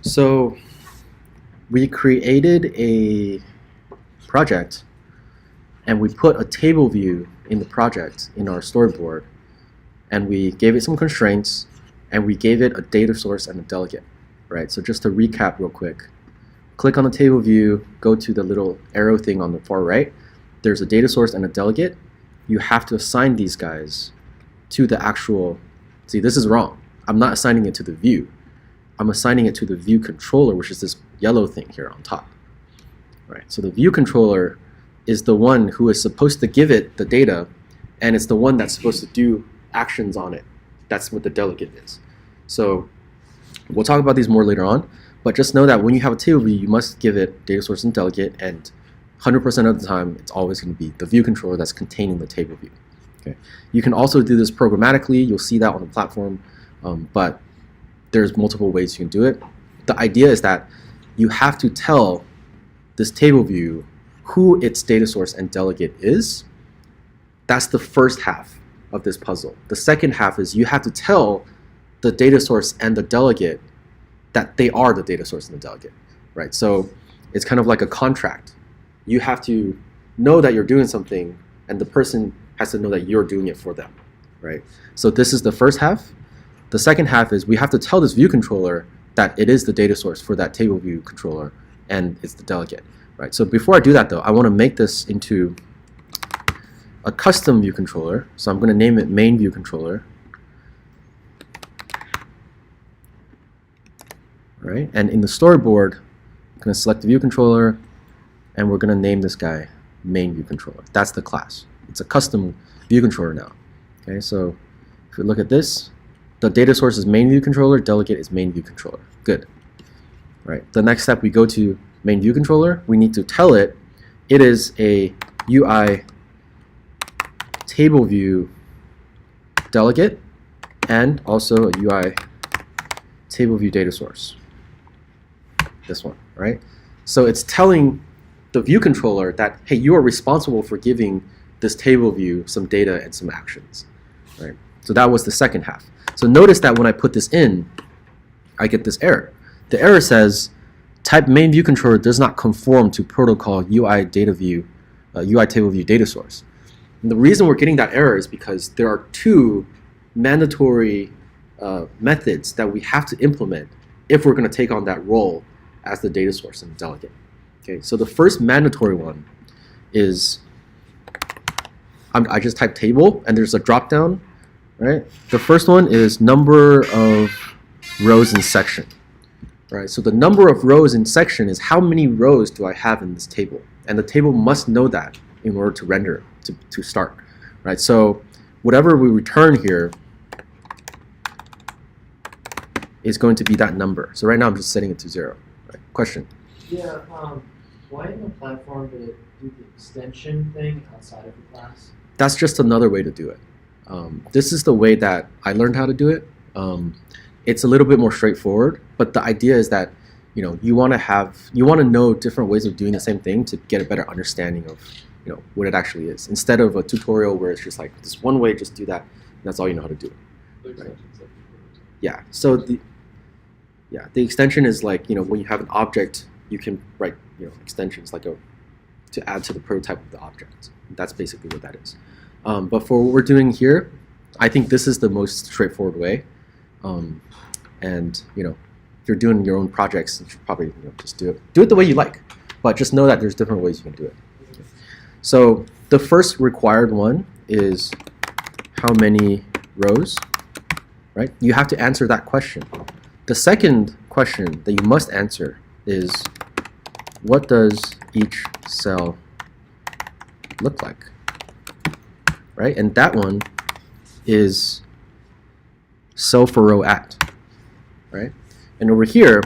So we created a project and we put a table view in the project in our storyboard, and we gave it some constraints and we gave it a data source and a delegate, right? So just to recap real quick, click on the table view, go to the little arrow thing on the far right. There's a data source and a delegate. You have to assign these guys to the actual, see, this is wrong. I'm not assigning it to the view. I'm assigning it to the view controller, which is this yellow thing here on top. Right. So the view controller is the one who is supposed to give it the data, and it's the one that's supposed to do actions on it. That's what the delegate is. So we'll talk about these more later on, but just know that when you have a table view, you must give it data source and delegate, and 100% of the time, it's always going to be the view controller that's containing the table view. Okay. You can also do this programmatically. You'll see that on the platform, but there's multiple ways you can do it. The idea is that you have to tell this table view who its data source and delegate is. That's the first half of this puzzle. The second half is you have to tell the data source and the delegate that they are the data source and the delegate, right? So it's kind of like a contract. You have to know that you're doing something, and the person has to know that you're doing it for them, right? So this is the first half. The second half is we have to tell this view controller that it is the data source for that table view controller, and it's the delegate, right? So before I do that though, I want to make this into a custom view controller. So I'm going to name it main view controller, right? And in the storyboard, I'm going to select the view controller, and we're going to name this guy main view controller. That's the class. It's a custom view controller now. Okay, so if we look at this, the data source is main view controller, delegate is main view controller. Good. Right. The next step, we go to main view controller. We need to tell it it is a UI table view delegate and also a UI table view data source. This one, right? So it's telling the view controller that, hey, you are responsible for giving this table view some data and some actions, right? So that was the second half. So notice that when I put this in, I get this error. The error says type main view controller does not conform to protocol UI table view data source. And the reason we're getting that error is because there are two mandatory methods that we have to implement if we're going to take on that role as the data source and delegate. Okay, so the first mandatory one is I just type table and there's a drop down, right? The first one is number of rows in section, right? So the number of rows in section is how many rows do I have in this table, and the table must know that in order to render to start, right? So whatever we return here is going to be that number. So right now I'm just setting it to 0. Right? Question? Yeah. Why in the platform did it do the extension thing outside of the class? That's just another way to do it. This is the way that I learned how to do it. It's a little bit more straightforward, but the idea is that you want to know different ways of doing the same thing to get a better understanding of what it actually is, instead of a tutorial where it's just like this one way, just do that, and that's all you know how to do. Right? Yeah. So the extension is like when you have an object, you can write extensions like to add to the prototype of the object. That's basically what that is. But for what we're doing here, I think this is the most straightforward way. And if you're doing your own projects, you should probably just do it the way you like. But just know that there's different ways you can do it. Okay. So the first required one is how many rows, right? You have to answer that question. The second question that you must answer is, what does each cell look like, right? And that one is cell for row at, right? And over here,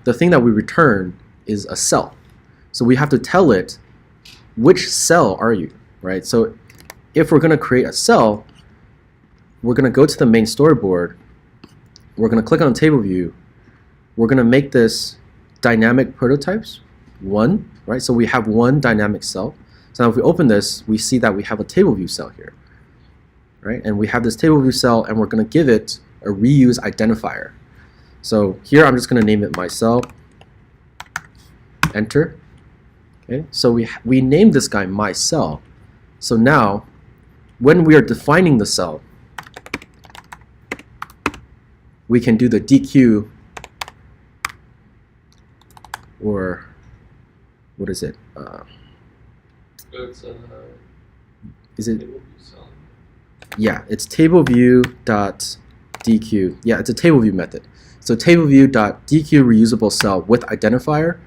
the thing that we return is a cell. So we have to tell it, which cell are you, right? So if we're going to create a cell, we're going to go to the main storyboard. We're going to click on table view. We're going to make this dynamic prototypes 1, right? So we have one dynamic cell. So now if we open this, we see that we have a table view cell here, right? And we have this table view cell, and we're going to give it a reuse identifier. So here I'm just going to name it my cell. Enter. Okay, so we named this guy my cell. So now, when we are defining the cell, we can do the DQ, or what is it? Is it? Yeah, it's tableView.dq. Yeah, it's a tableView method. So tableView.dq reusable cell with identifier,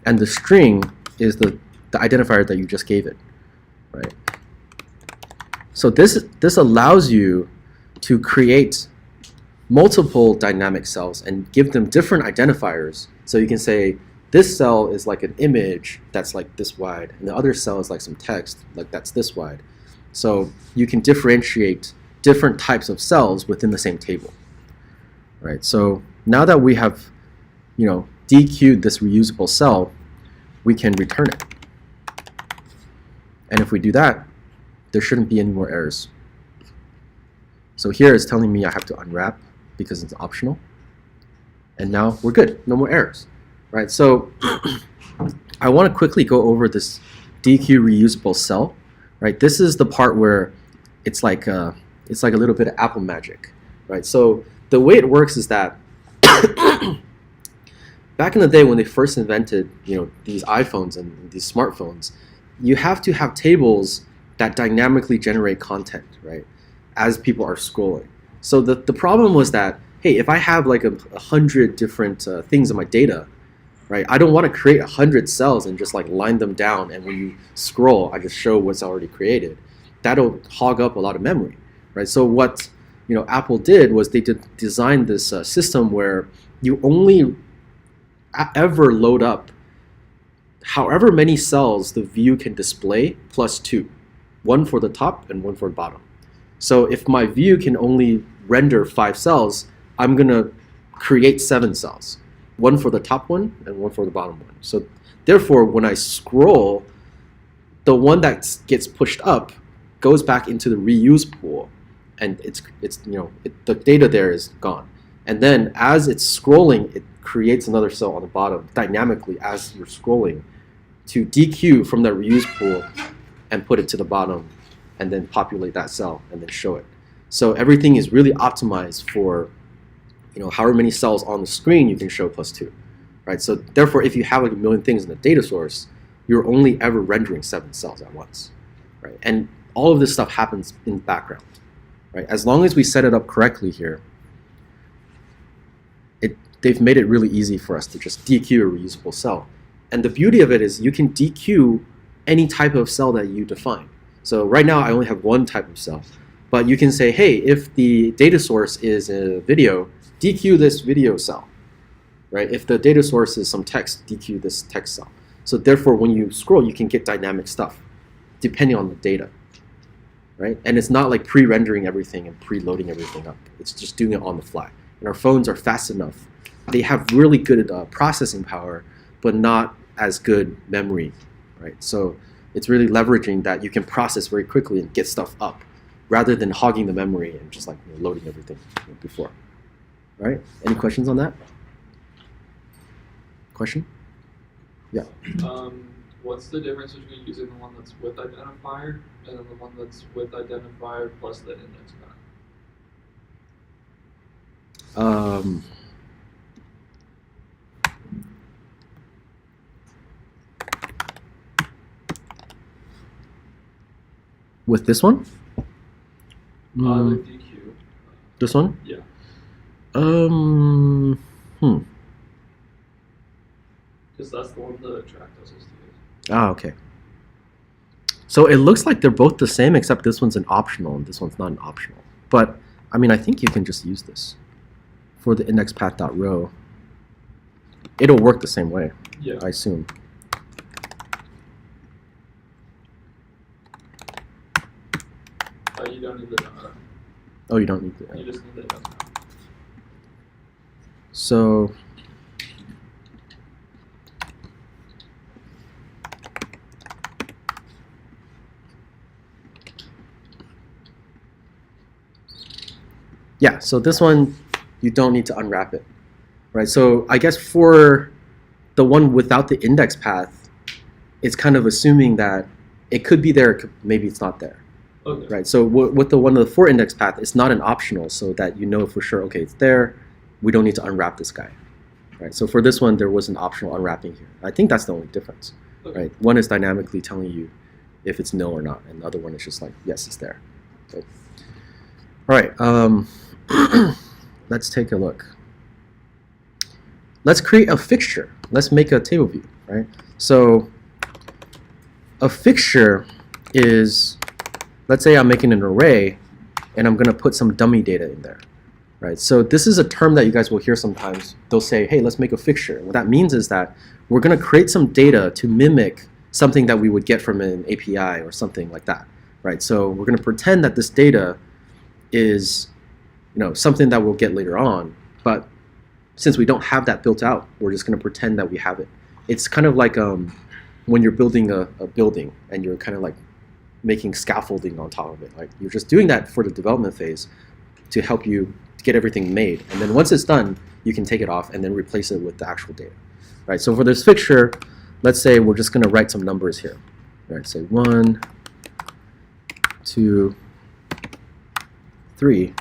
and the string is the identifier that you just gave it, right? So this allows you to create multiple dynamic cells and give them different identifiers. So you can say this cell is like an image that's like this wide, and the other cell is like some text like that's this wide. So you can differentiate different types of cells within the same table, right? So now that we have, DQ'd this reusable cell, we can return it. And if we do that, there shouldn't be any more errors. So here it's telling me I have to unwrap because it's optional. And now we're good, no more errors, right? So I want to quickly go over this DQ reusable cell, right? This is the part where it's like a little bit of Apple magic, right? So the way it works is that back in the day when they first invented, these iPhones and these smartphones, you have to have tables that dynamically generate content, right, as people are scrolling. So the problem was that, hey, if I have like 100 different things in my data, right, I don't want to create 100 cells and just like line them down, and when you scroll, I just show what's already created. That'll hog up a lot of memory, right? So what Apple did was they designed this system where you only ever load up however many cells the view can display plus 2, one for the top and one for the bottom. So if my view can only render 5 cells, I'm going to create 7 cells, one for the top one and one for the bottom one. So therefore, when I scroll, the one that gets pushed up goes back into the reuse pool, and the data there is gone. And then as it's scrolling, it creates another cell on the bottom dynamically as you're scrolling to DQ from that reuse pool and put it to the bottom, and then populate that cell and then show it. So everything is really optimized for however many cells on the screen you can show plus 2, right? So therefore, if you have like a million things in the data source, you're only ever rendering 7 cells at once, right? And all of this stuff happens in the background, right? As long as we set it up correctly here, they've made it really easy for us to just DQ a reusable cell. And the beauty of it is you can DQ any type of cell that you define. So right now I only have one type of cell, but you can say, hey, if the data source is a video, DQ this video cell, right? If the data source is some text, DQ this text cell. So therefore, when you scroll, you can get dynamic stuff depending on the data, right? And it's not like pre-rendering everything and pre-loading everything up. It's just doing it on the fly. And our phones are fast enough. They have really good processing power, but not as good memory, right? So it's really leveraging that you can process very quickly and get stuff up, rather than hogging the memory and just like loading everything before. All right? Any questions on that? Question? Yeah. What's the difference between using the one that's with identifier and then the one that's with identifier plus the index path? With this one? The DQ. This one? Yeah. Because that's the one the track does us to use. Ah, okay. So it looks like they're both the same, except this one's an optional and this one's not an optional. But I mean, I think you can just use this for the index path.row. It'll work the same way, Yeah. I assume. You don't need the data. Oh, you don't need the. You just need the data. So yeah, so this one you don't need to unwrap it, right? So I guess for the one without the index path, it's kind of assuming that it could be there, maybe it's not there. Okay. Right, so with the one with the 4 index path, it's not an optional, so that you know for sure, okay, it's there, we don't need to unwrap this guy. Right, so for this one, there was an optional unwrapping here. I think that's the only difference. Okay. Right, one is dynamically telling you if it's nil or not, and the other one is just like, yes, it's there. Okay. All right, let's take a look. Let's create a fixture. Let's make a table view, right? So a fixture is, let's say I'm making an array and I'm going to put some dummy data in there, right? So this is a term that you guys will hear sometimes. They'll say, hey, let's make a fixture. What that means is that we're going to create some data to mimic something that we would get from an API or something like that, right? So we're going to pretend that this data is, something that we'll get later on, but since we don't have that built out, we're just going to pretend that we have it. It's kind of like when you're building a building and you're kind of like making scaffolding on top of it. Like you're just doing that for the development phase to help you get everything made. And then once it's done, you can take it off and then replace it with the actual data. Right, so for this fixture, let's say we're just going to write some numbers here. Right, say 1, 2, 3,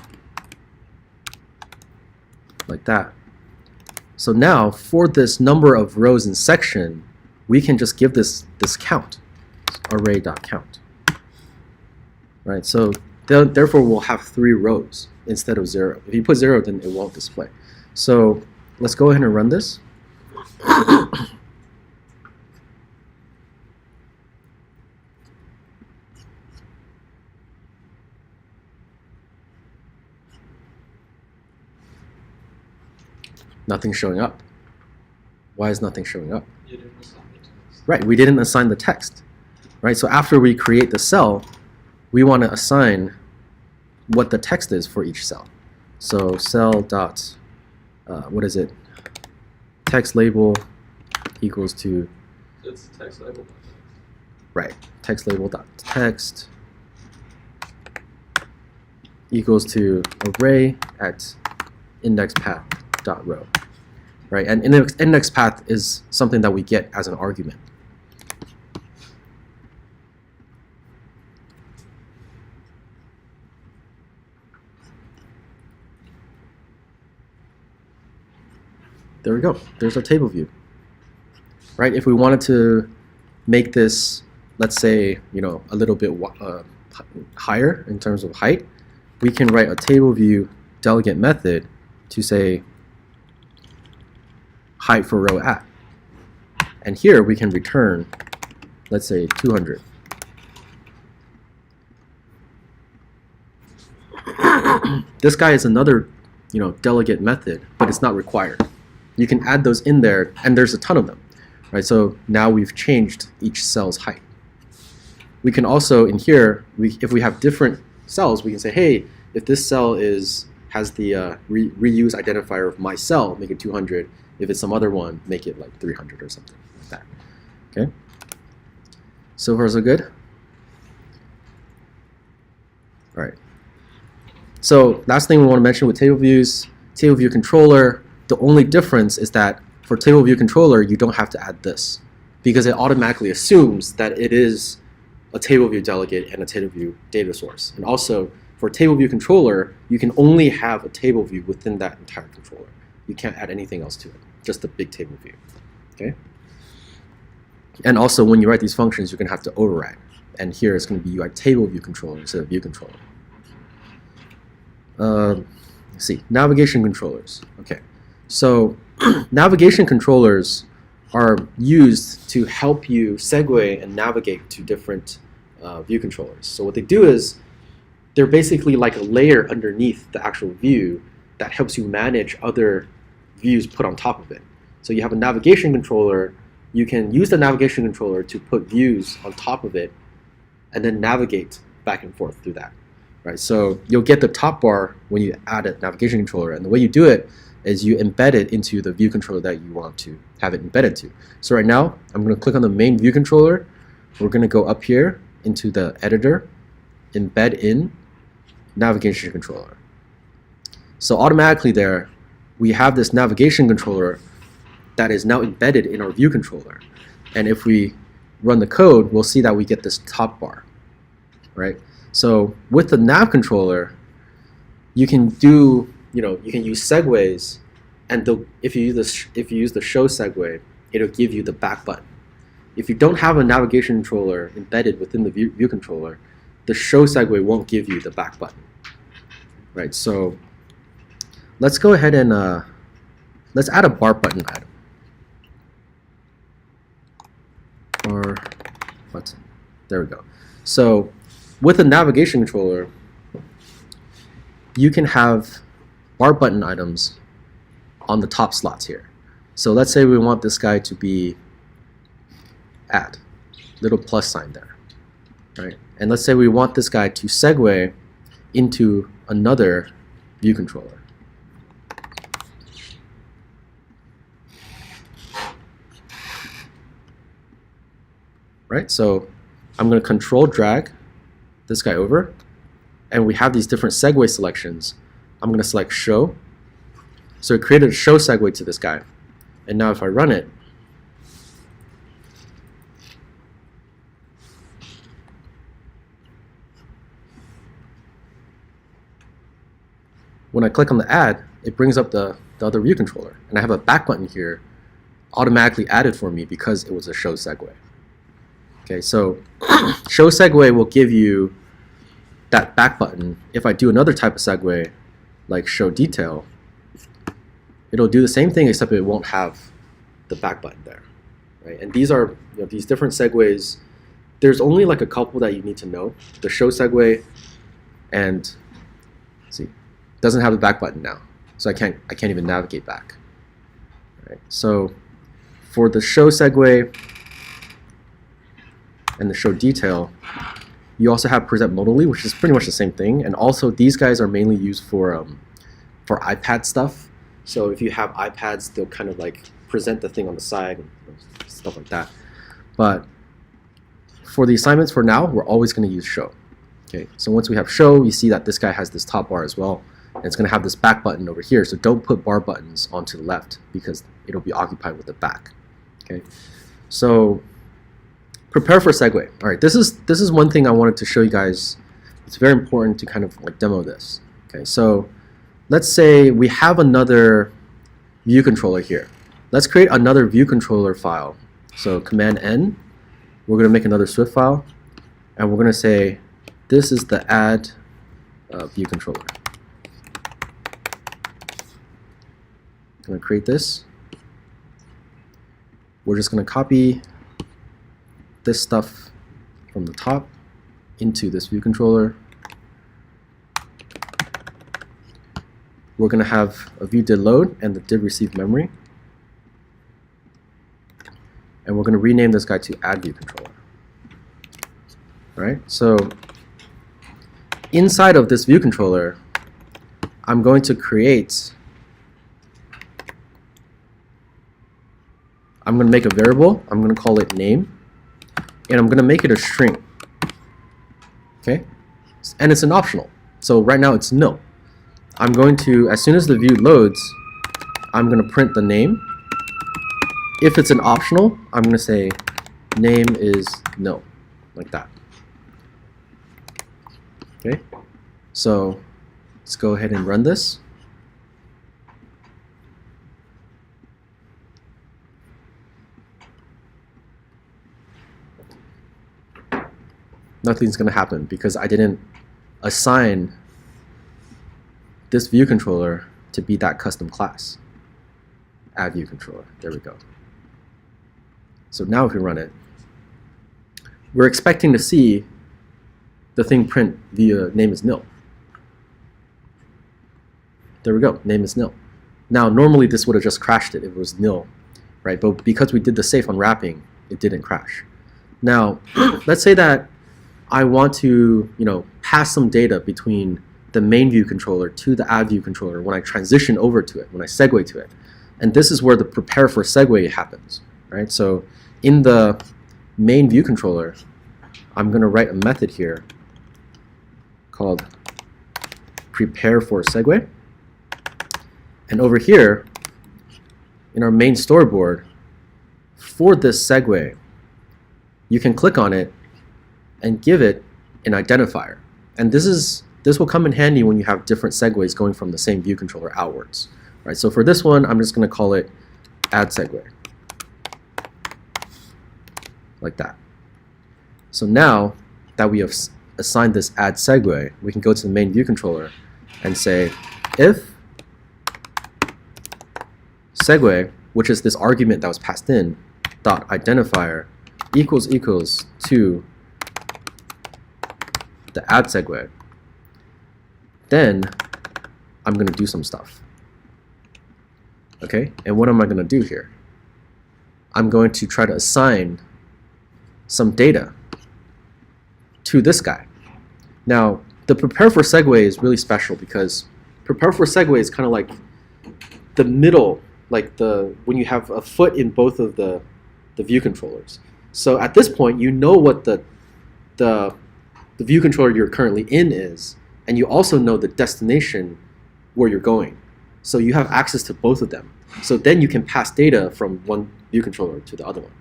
like that. So now for this number of rows in section, we can just give this count, array.count. Right, so therefore we'll have 3 rows instead of 0. If you put 0, then it won't display. So let's go ahead and run this. Nothing's showing up. Why is nothing showing up? You didn't assign the text. Right, we didn't assign the text. Right, so after we create the cell, we want to assign what the text is for each cell. So cell dot, what is it? Text label equals to, It's text label. right, text label dot text equals to array at index path dot row. Right, and index path is something that we get as an argument. There we go. There's our table view. Right? If we wanted to make this, let's say, a little bit higher in terms of height, we can write a table view delegate method to say height for row at. And here we can return, let's say, 200. This guy is another, delegate method, but it's not required. You can add those in there, and there's a ton of them, right? So now we've changed each cell's height. We can also, in here, if we have different cells, we can say, hey, if this cell has the reuse identifier of my cell, make it 200. If it's some other one, make it like 300 or something like that. Okay. So far, so good. All right. So last thing we want to mention with table views, table view controller. The only difference is that for table view controller, you don't have to add this because it automatically assumes that it is a table view delegate and a table view data source. And also, for table view controller, you can only have a table view within that entire controller. You can't add anything else to it, just a big table view. Okay. And also, when you write these functions, you're going to have to override. And here it's going to be UI table view controller instead of view controller. Let's see, navigation controllers. Okay. So navigation controllers are used to help you segue and navigate to different view controllers. So what they do is they're basically like a layer underneath the actual view that helps you manage other views put on top of it. So you have a navigation controller, you can use the navigation controller to put views on top of it and then navigate back and forth through that. Right? So you'll get the top bar when you add a navigation controller, and the way you do it is you embed it into the view controller that you want to have it embedded to. So right now, I'm going to click on the main view controller. We're going to go up here into the editor, embed in navigation controller. So automatically there, we have this navigation controller that is now embedded in our view controller. And if we run the code, we'll see that we get this top bar, right? So with the nav controller, you can do, you can use segues, and if you use the show segue, it'll give you the back button. If you don't have a navigation controller embedded within the view controller, the show segue won't give you the back button, right? So let's go ahead and let's add a bar button item. Bar button. There we go. So with a navigation controller, you can have bar button items on the top slots here. So let's say we want this guy to be add, little plus sign there, right? And let's say we want this guy to segue into another view controller. Right, so I'm going to control drag this guy over, and we have these different segue selections. I'm going to select show. So it created a show segue to this guy. And now if I run it, when I click on the add, it brings up the other view controller. And I have a back button here automatically added for me because it was a show segue. Okay, so show segue will give you that back button. If I do another type of segue, like show detail, it'll do the same thing except it won't have the back button there, right? And these are these different segues. There's only like a couple that you need to know. The show segue, and see, doesn't have the back button now, so I can't even navigate back. Right? So for the show segue and the show detail, you also have present modally, which is pretty much the same thing. And also these guys are mainly used for iPad stuff. So if you have iPads, they'll kind of like present the thing on the side and stuff like that. But for the assignments for now, we're always going to use show. Okay, so once we have show, you see that this guy has this top bar as well, and it's going to have this back button over here. So don't put bar buttons onto the left because it'll be occupied with the back. Okay, so prepare for segue. All right, this is one thing I wanted to show you guys. It's very important to kind of like demo this. Okay, so let's say we have another view controller here. Let's create another view controller file. So Command N, we're going to make another Swift file, and we're going to say this is the add view controller. I'm going to create this. We're just going to copy this stuff from the top into this view controller. We're going to have a view did load and the did receive memory. And we're going to rename this guy to add view controller. All right, so inside of this view controller, I'm going to I'm going to make a variable. I'm going to call it name, and I'm going to make it a string. Okay, and it's an optional. So right now it's no. I'm going to, as soon as the view loads, I'm going to print the name. If it's an optional, I'm going to say name is no, like that. Okay, so let's go ahead and run this. Nothing's going to happen because I didn't assign this view controller to be that custom class. Add view controller. There we go. So now if we run it, we're expecting to see the thing print via name is nil. There we go. Name is nil. Now normally this would have just crashed it if it was nil, right? But because we did the safe unwrapping, it didn't crash. Now let's say that I want to, pass some data between the main view controller to the add view controller when I transition over to it, when I segue to it. And this is where the prepare for segue happens, right? So in the main view controller, I'm going to write a method here called prepare for segue. And over here, in our main storyboard, for this segue, you can click on it and give it an identifier. And this will come in handy when you have different segues going from the same view controller outwards. Right? So for this one, I'm just going to call it add segue, like that. So now that we have assigned this add segue, we can go to the main view controller and say if segue, which is this argument that was passed in, dot identifier equals to the add segue, then I'm going to do some stuff. Okay, and what am I going to do here? I'm going to try to assign some data to this guy. Now, the prepare for segue is really special because prepare for segue is kind of like the middle, like when you have a foot in both of the view controllers. So at this point, you know what the view controller you're currently in is, and you also know the destination where you're going. So you have access to both of them. So then you can pass data from one view controller to the other one,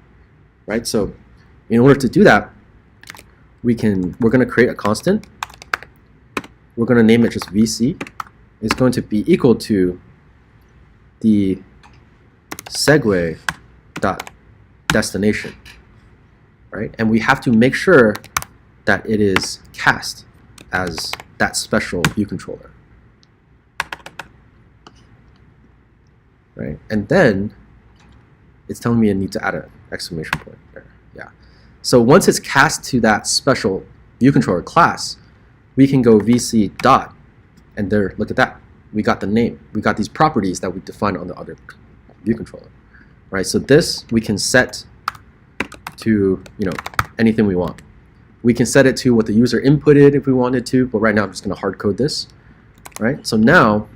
right? So in order to do that, we're going to create a constant. We're going to name it just VC. It's going to be equal to the segue dot destination, right? And we have to make sure that it is cast as that special view controller, right? And then it's telling me I need to add an exclamation point there. Yeah. So once it's cast to that special view controller class, we can go VC dot, and there, look at that. We got the name. We got these properties that we defined on the other view controller, right? So this we can set to, anything we want. We can set it to what the user inputted if we wanted to, but right now I'm just going to hard code this, right? So now,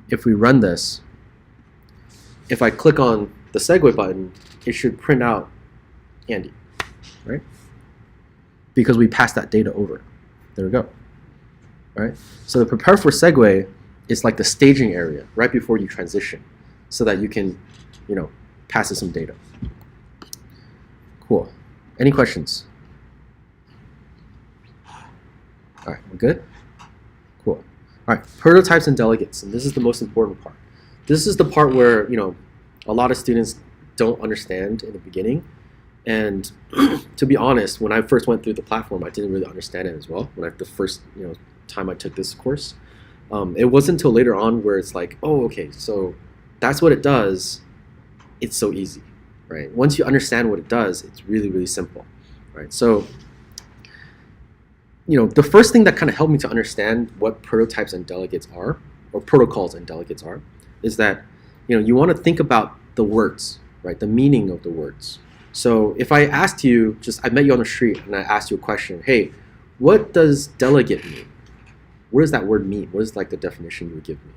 if we run this, if I click on the segue button, it should print out Andy, right? Because we passed that data over. There we go, right? So the prepare for segue is like the staging area right before you transition, so that you can, pass it some data. Cool. Any questions? All right, we're good? Cool. All right, prototypes and delegates, and this is the most important part. This is the part where, a lot of students don't understand in the beginning. And to be honest, when I first went through the platform, I didn't really understand it as well. The first, time I took this course, it wasn't until later on where it's like, oh, okay, so that's what it does. It's so easy, right? Once you understand what it does, it's really, really simple, right? So, the first thing that kind of helped me to understand what prototypes and delegates are, or protocols and delegates are, is that, you want to think about the words, right? The meaning of the words. So if I asked you, I met you on the street and I asked you a question, hey, what does delegate mean? What does that word mean? What is like the definition you would give me?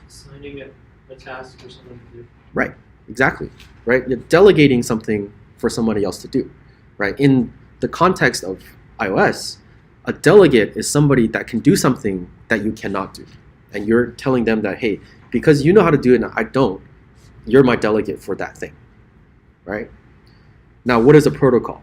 Assigning a task for someone to do. Right, exactly, right? You're delegating something for somebody else to do, right? In the context of iOS, a delegate is somebody that can do something that you cannot do. And you're telling them that, hey, because you know how to do it and I don't, you're my delegate for that thing, right? Now, what is a protocol?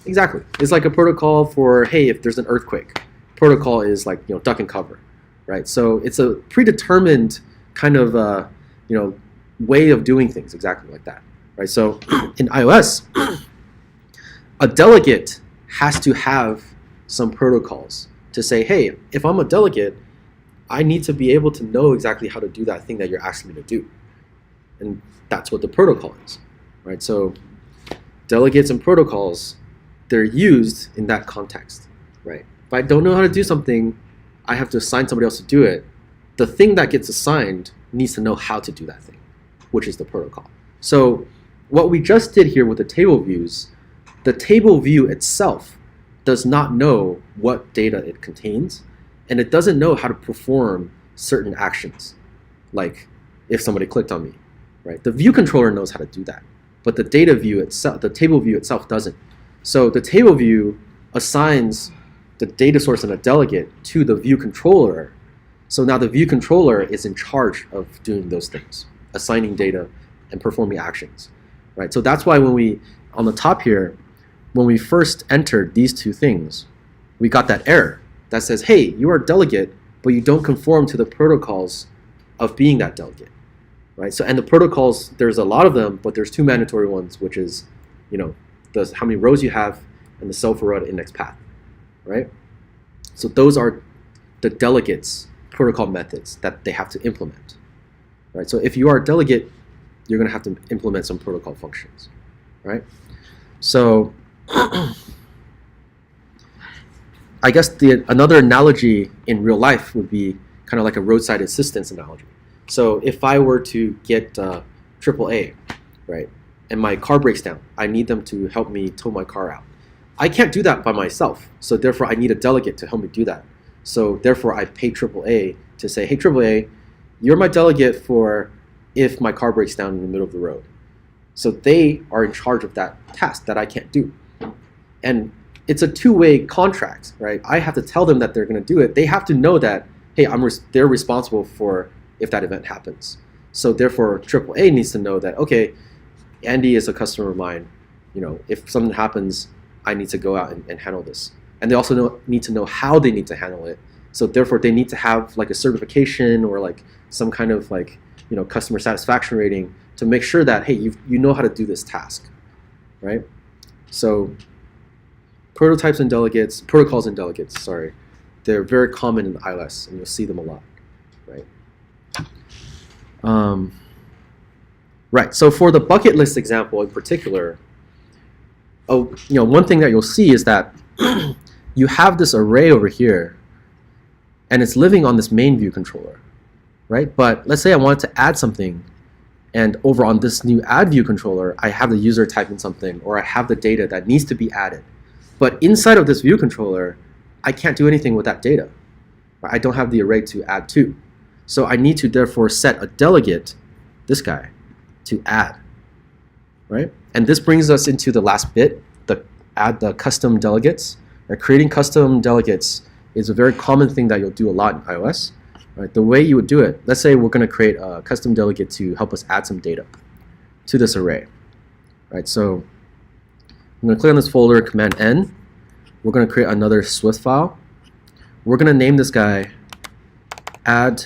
Exactly. It's like a protocol for, hey, if there's an earthquake. Protocol is like, duck and cover, right? So it's a predetermined kind of, way of doing things exactly like that, right? So in iOS, a delegate has to have some protocols to say, hey, if I'm a delegate, I need to be able to know exactly how to do that thing that you're asking me to do. And that's what the protocol is, right? So delegates and protocols, they're used in that context, right? If I don't know how to do something, I have to assign somebody else to do it. The thing that gets assigned needs to know how to do that thing, which is the protocol. So what we just did here with the table views, the table view itself does not know what data it contains, and it doesn't know how to perform certain actions, like if somebody clicked on me, right? The view controller knows how to do that, but the data view itself, the table view itself doesn't. So the table view assigns the data source and a delegate to the view controller. So now the view controller is in charge of doing those things, assigning data and performing actions, right? So that's why when we, on the top here, when we first entered these two things, we got that error that says, hey, you are a delegate, but you don't conform to the protocols of being that delegate, right? So, and the protocols, there's a lot of them, but there's two mandatory ones, which is, how many rows you have and the self-erode index path, right? So those are the delegates protocol methods that they have to implement, right? So if you are a delegate, you're going to have to implement some protocol functions, right? So I guess another analogy in real life would be kind of like a roadside assistance analogy. So if I were to get AAA, right, and my car breaks down, I need them to help me tow my car out. I can't do that by myself, so therefore I need a delegate to help me do that. So therefore I pay AAA to say, hey AAA, you're my delegate for if my car breaks down in the middle of the road. So they are in charge of that task that I can't do. And it's a two-way contract, right? I have to tell them that they're going to do it. They have to know that, hey, they're responsible for if that event happens. So therefore AAA needs to know that, okay, Andy is a customer of mine. If something happens, I need to go out and handle this. And they also need to know how they need to handle it. So therefore, they need to have like a certification or like some kind of like, customer satisfaction rating to make sure that, hey, you know how to do this task, right? So protocols and delegates, sorry, they're very common in iOS, and you'll see them a lot, right? Right. So for the bucket list example in particular, one thing that you'll see is that you have this array over here, and it's living on this main view controller, right? But let's say I wanted to add something, and over on this new add view controller, I have the user type in something, or I have the data that needs to be added. But inside of this view controller, I can't do anything with that data. I don't have the array to add to. So I need to therefore set a delegate, this guy, to add, right? And this brings us into the last bit, add the custom delegates. Right? Creating custom delegates is a very common thing that you'll do a lot in iOS. Right? The way you would do it, let's say we're going to create a custom delegate to help us add some data to this array. Right? So I'm going to click on this folder, Command N. We're going to create another Swift file. We're going to name this guy add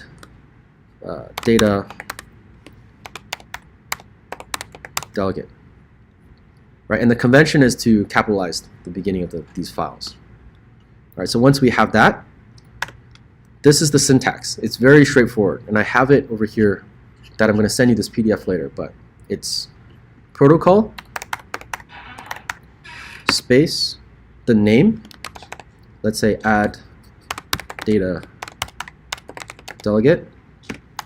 data delegate. Right, and the convention is to capitalize the beginning of these files. All right, so once we have that, this is the syntax. It's very straightforward, and I have it over here that I'm going to send you this PDF later, but it's protocol space the name. Let's say add data delegate,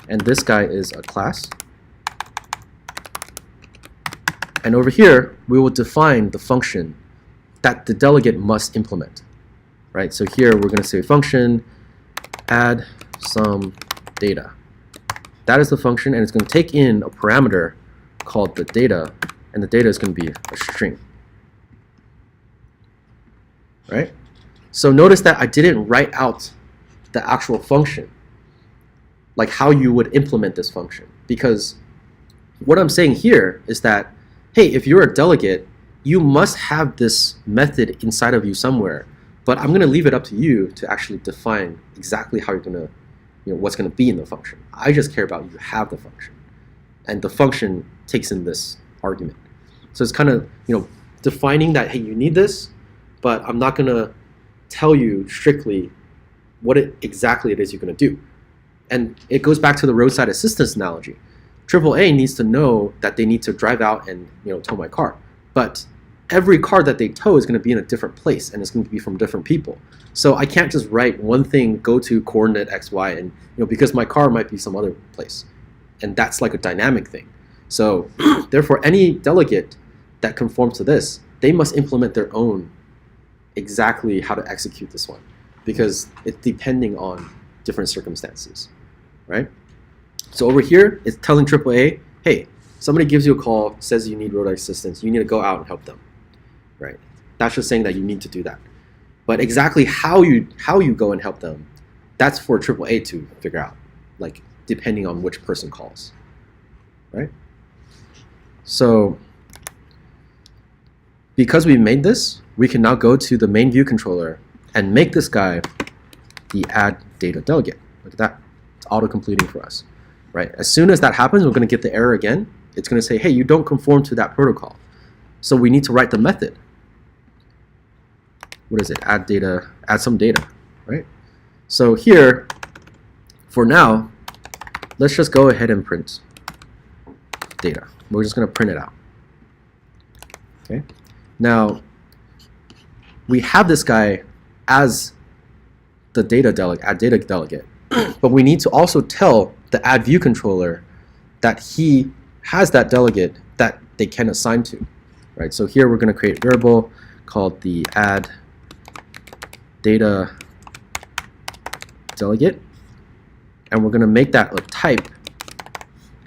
and this guy is a class. And over here, we will define the function that the delegate must implement, right? So here we're going to say function add some data. That is the function, and it's going to take in a parameter called the data, and the data is going to be a string, right? So notice that I didn't write out the actual function, like how you would implement this function, because what I'm saying here is that, hey, if you're a delegate, you must have this method inside of you somewhere, but I'm going to leave it up to you to actually define exactly how you're going to, what's going to be in the function. I just care about you have the function, and the function takes in this argument. So it's kind of, defining that, hey, you need this, but I'm not going to tell you strictly what exactly it is you're going to do. And it goes back to the roadside assistance analogy. AAA needs to know that they need to drive out and tow my car, but every car that they tow is going to be in a different place, and it's going to be from different people. So I can't just write one thing, go to coordinate X, Y, and because my car might be some other place, and that's like a dynamic thing. So therefore, any delegate that conforms to this, they must implement their own exactly how to execute this one, because it's depending on different circumstances, right? So over here, it's telling AAA, hey, somebody gives you a call, says you need roadside assistance, you need to go out and help them, right? That's just saying that you need to do that. But exactly how you go and help them, that's for AAA to figure out, like depending on which person calls, right? So because we made this, we can now go to the main view controller and make this guy the add data delegate. Look at that, it's auto-completing for us, right? As soon as that happens, we're going to get the error again. It's going to say, hey, you don't conform to that protocol. So we need to write the method. What is it? Add data, add some data, right? So here, for now, let's just go ahead and print data. We're just going to print it out. Okay. Now, we have this guy as the data delegate, add data delegate, but we need to also tell the add view controller that he has that delegate that they can assign to, right? So here we're going to create a variable called the add data delegate, and we're going to make that a type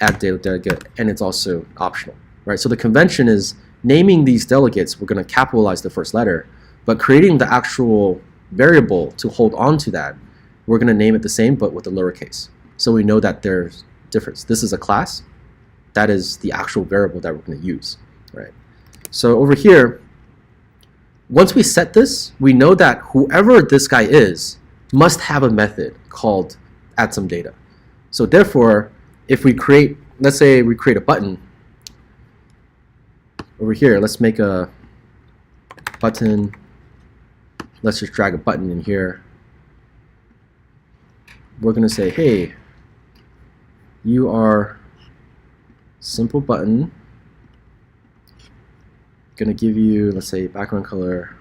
add data delegate, and it's also optional, right? So the convention is naming these delegates, we're going to capitalize the first letter, but creating the actual variable to hold on to that, we're going to name it the same but with a lowercase. So we know that there's difference. This is a class. That is the actual variable that we're going to use, right? So over here, once we set this, we know that whoever this guy is must have a method called add some data. So therefore, if we create, let's say we create a button over here, let's make a button, let's just drag a button in here. We're going to say, hey, you are simple button. Going to give you, let's say, background color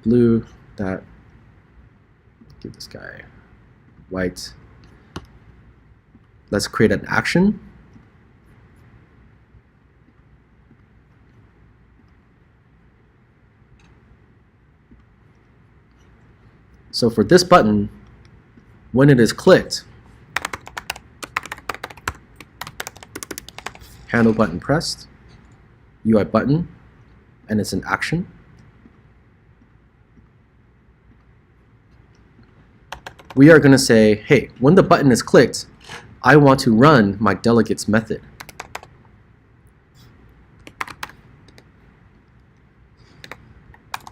blue. That give this guy white. Let's create an action. So for this button, when it is clicked, handle button pressed, UI button, and it's an action. We are going to say, hey, when the button is clicked, I want to run my delegates method.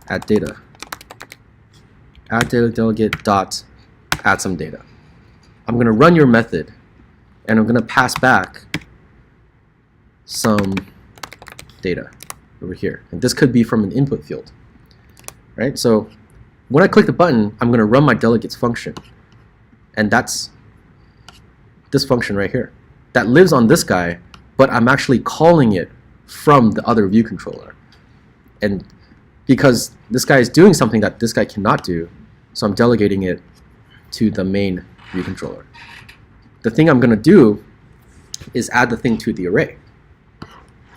Add data. Add data delegate dot add some data. I'm going to run your method, and I'm going to pass back some data over here, and this could be from an input field, right? So when I click the button, I'm going to run my delegates function, and that's this function right here that lives on this guy, but I'm actually calling it from the other view controller, and because this guy is doing something that this guy cannot do, so I'm delegating it to the main view controller. The thing I'm going to do is add the thing to the array.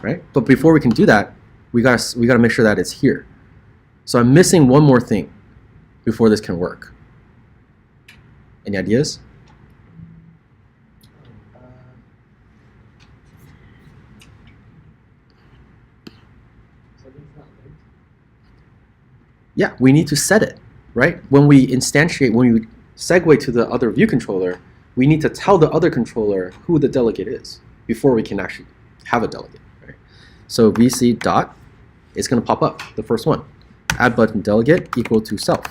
Right? But before we can do that, we gotta make sure that it's here. So I'm missing one more thing before this can work. Any ideas? Yeah, we need to set it, right? When we instantiate, when we segue to the other view controller, we need to tell the other controller who the delegate is before we can actually have a delegate. So vc dot is going to pop up, the first one. Add button delegate equal to self.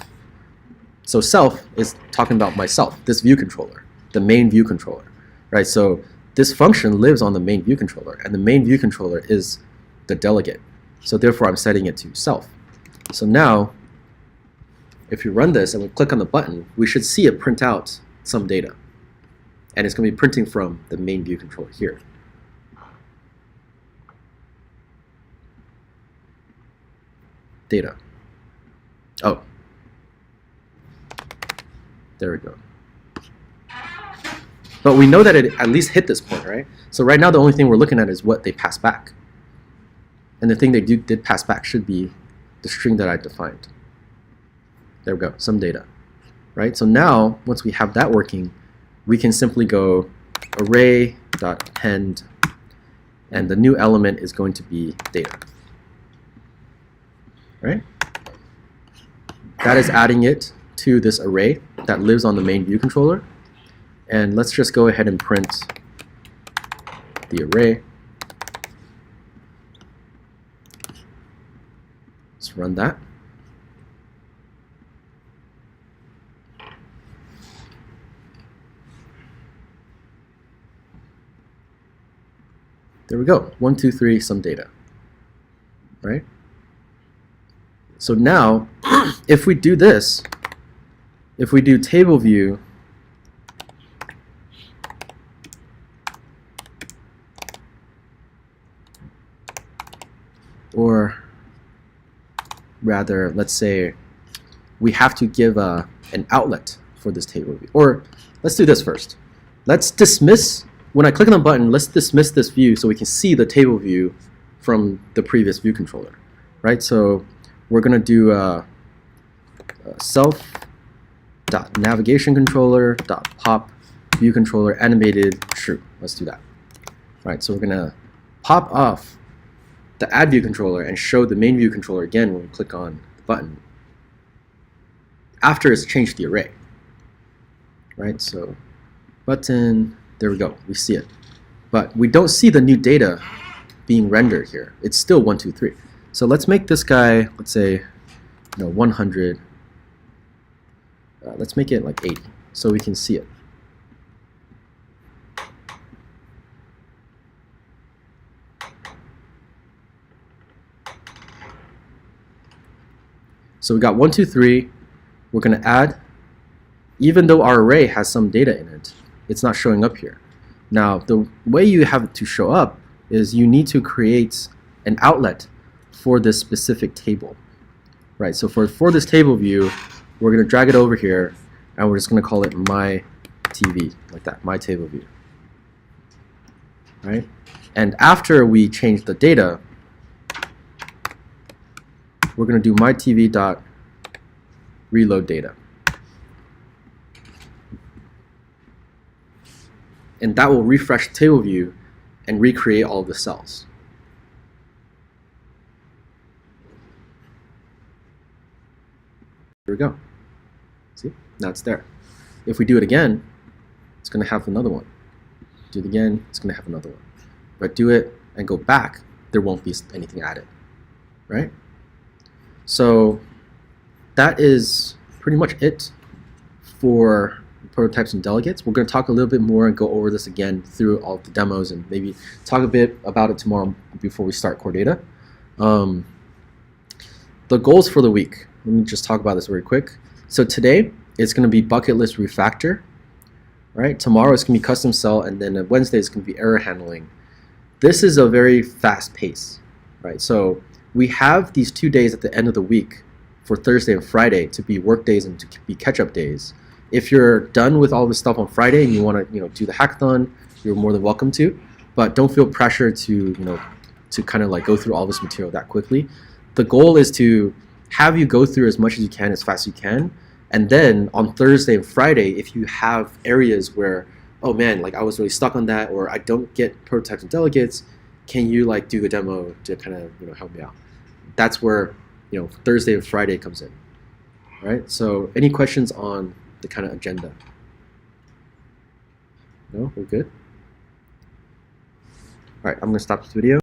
So self is talking about myself, this view controller, the main view controller, right? So this function lives on the main view controller, and the main view controller is the delegate. So therefore, I'm setting it to self. So now, if you run this and we click on the button, we should see it print out some data. And it's going to be printing from the main view controller here. Data. Oh. There we go. But we know that it at least hit this point, right? So right now the only thing we're looking at is what they pass back. And the thing they did pass back should be the string that I defined. There we go, some data. Right? So now, once we have that working, we can simply go array.append, and the new element is going to be data. Right? that is adding it to this array that lives on the main view controller. And let's just go ahead and print the array. Let's run that. There we go. 1, 2, 3, some data. Right? So now, if we do this, if we do table view, or rather, let's say we have to give an outlet for this table view. Or let's do this first. Let's dismiss, when I click on the button, let's dismiss this view so we can see the table view from the previous view controller. Right? So we're going to do self.navigationController.pop view controller animated true. Let's do that. All right, so we're going to pop off the add view controller and show the main view controller again when we click on the button after it's changed the array. Right, so button, there we go, we see it. But we don't see the new data being rendered here. It's still 1, 2, 3. So let's make this guy, let's say, 100. Let's make it like 80 so we can see it. So we got 1, 2, 3. We're going to add, even though our array has some data in it, it's not showing up here. Now, the way you have it to show up is you need to create an outlet for this specific table. Right, so for this table view, we're going to drag it over here, and we're just going to call it my TV, like that, my table view. Right, and after we change the data, we're going to do my TV dot reload data, and that will refresh the table view and recreate all of the cells. Here we go. See? Now it's there. If we do it again, it's going to have another one. Do it again, it's going to have another one. But do it and go back, there won't be anything added. Right? So that is pretty much it for prototypes and delegates. We're going to talk a little bit more and go over this again through all the demos and maybe talk a bit about it tomorrow before we start core data. The goals for the week. Let me just talk about this very quick. So today, it's going to be bucket list refactor. Right? Tomorrow, it's going to be custom cell, and then Wednesday, it's going to be error handling. This is a very fast pace. Right? So we have these 2 days at the end of the week for Thursday and Friday to be work days and to be catch-up days. If you're done with all this stuff on Friday and you want to do the hackathon, you're more than welcome to. But don't feel pressure to to kind of like go through all this material that quickly. The goal is to have you go through as much as you can, as fast as you can, and then on Thursday and Friday, if you have areas where, oh man, like I was really stuck on that, or I don't get prototypes and delegates, can you like do a demo to kind of help me out? That's where Thursday and Friday comes in, right? So any questions on the kind of agenda? No, we're good. All right, I'm gonna stop this video.